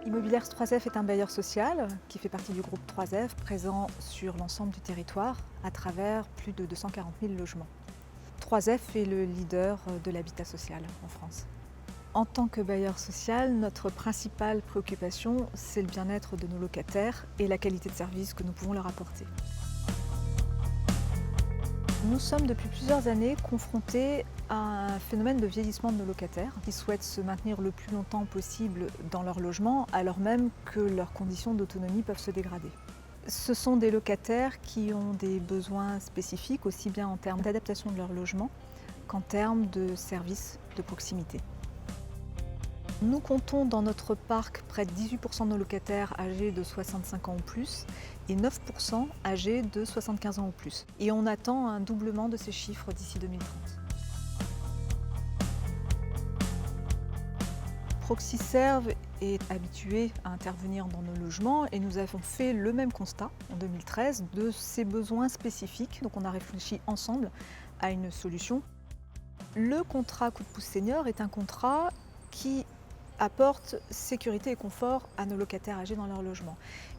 Immobilières 3F est un bailleur social qui fait partie du groupe 3F, présent sur l'ensemble du territoire à travers plus de 240 000 logements. 3F est le leader de l'habitat social en France. En tant que bailleur social, notre principale préoccupation, c'est le bien-être de nos locataires et la qualité de service que nous pouvons leur apporter. Nous sommes depuis plusieurs années confrontés à un phénomène de vieillissement de nos locataires qui souhaitent se maintenir le plus longtemps possible dans leur logement alors même que leurs conditions d'autonomie peuvent se dégrader. Ce sont des locataires qui ont des besoins spécifiques aussi bien en termes d'adaptation de leur logement qu'en termes de services de proximité. Nous comptons dans notre parc près de 18% de nos locataires âgés de 65 ans ou plus et 9% âgés de 75 ans ou plus. Et on attend un doublement de ces chiffres d'ici 2030. Proxiserve est habitué à intervenir dans nos logements et nous avons fait le même constat en 2013 de ces besoins spécifiques. Donc on a réfléchi ensemble à une solution. Le contrat coup de pouce senior est un contrat qui apporte sécurité et confort à nos locataires âgés dans leur logement.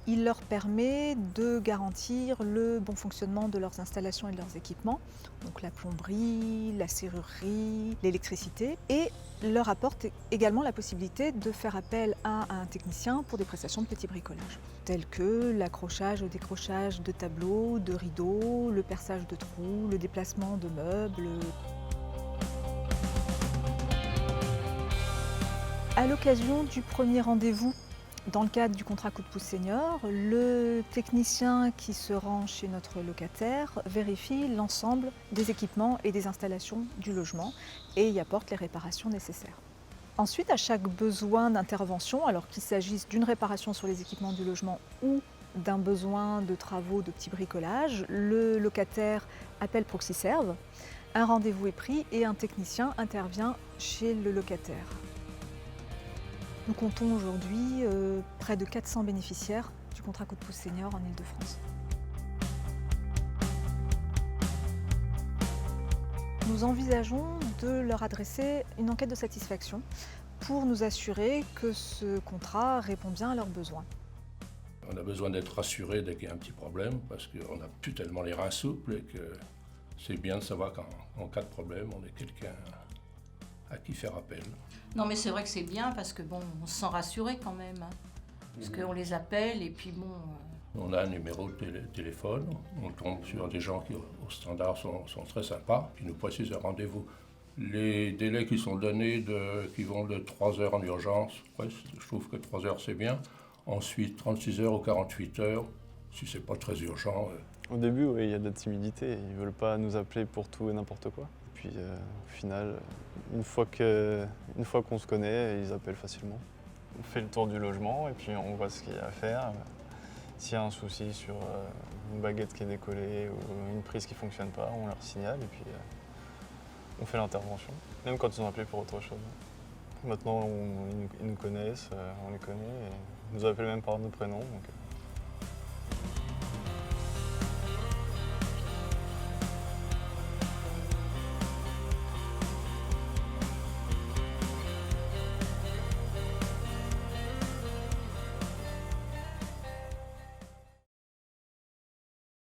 Il leur permet de garantir le bon fonctionnement de leurs installations et de leurs équipements, donc la plomberie, la serrurerie, l'électricité, et leur apporte également la possibilité de faire appel à un technicien pour des prestations de petit bricolage, telles que l'accrochage ou décrochage de tableaux, de rideaux, le perçage de trous, le déplacement de meubles. À l'occasion du premier rendez-vous dans le cadre du contrat coup de pouce senior, le technicien qui se rend chez notre locataire vérifie l'ensemble des équipements et des installations du logement et y apporte les réparations nécessaires. Ensuite, à chaque besoin d'intervention, alors qu'il s'agisse d'une réparation sur les équipements du logement ou d'un besoin de travaux de petit bricolage, le locataire appelle Proxiserve, un rendez-vous est pris et un technicien intervient chez le locataire. Nous comptons aujourd'hui près de 400 bénéficiaires du contrat coup de pouce senior en Île-de-France. Nous envisageons de leur adresser une enquête de satisfaction pour nous assurer que ce contrat répond bien à leurs besoins. On a besoin d'être rassuré dès qu'il y a un petit problème parce qu'on n'a plus tellement les reins souples et que c'est bien de savoir qu'en cas de problème, on est quelqu'un à qui faire appel. Non mais c'est vrai que c'est bien parce que bon, on se sent rassuré quand même. Hein. Parce qu'on les appelle et puis bon... On a un numéro de téléphone, on tombe sur des gens qui au standard sont très sympas, qui nous précisent un rendez-vous. Les délais qui sont donnés, qui vont de 3 heures en urgence, je trouve que 3 heures c'est bien. Ensuite 36 heures ou 48 heures, si c'est pas très urgent. Au début, oui, il y a de la timidité, ils veulent pas nous appeler pour tout et n'importe quoi. Puis au final, une fois qu'on se connaît, ils appellent facilement. On fait le tour du logement et puis on voit ce qu'il y a à faire. S'il y a un souci sur une baguette qui est décollée ou une prise qui ne fonctionne pas, on leur signale et puis on fait l'intervention. Même quand ils ont appelé pour autre chose. Maintenant, ils nous connaissent, on les connaît et ils nous appellent même par nos prénoms. Donc,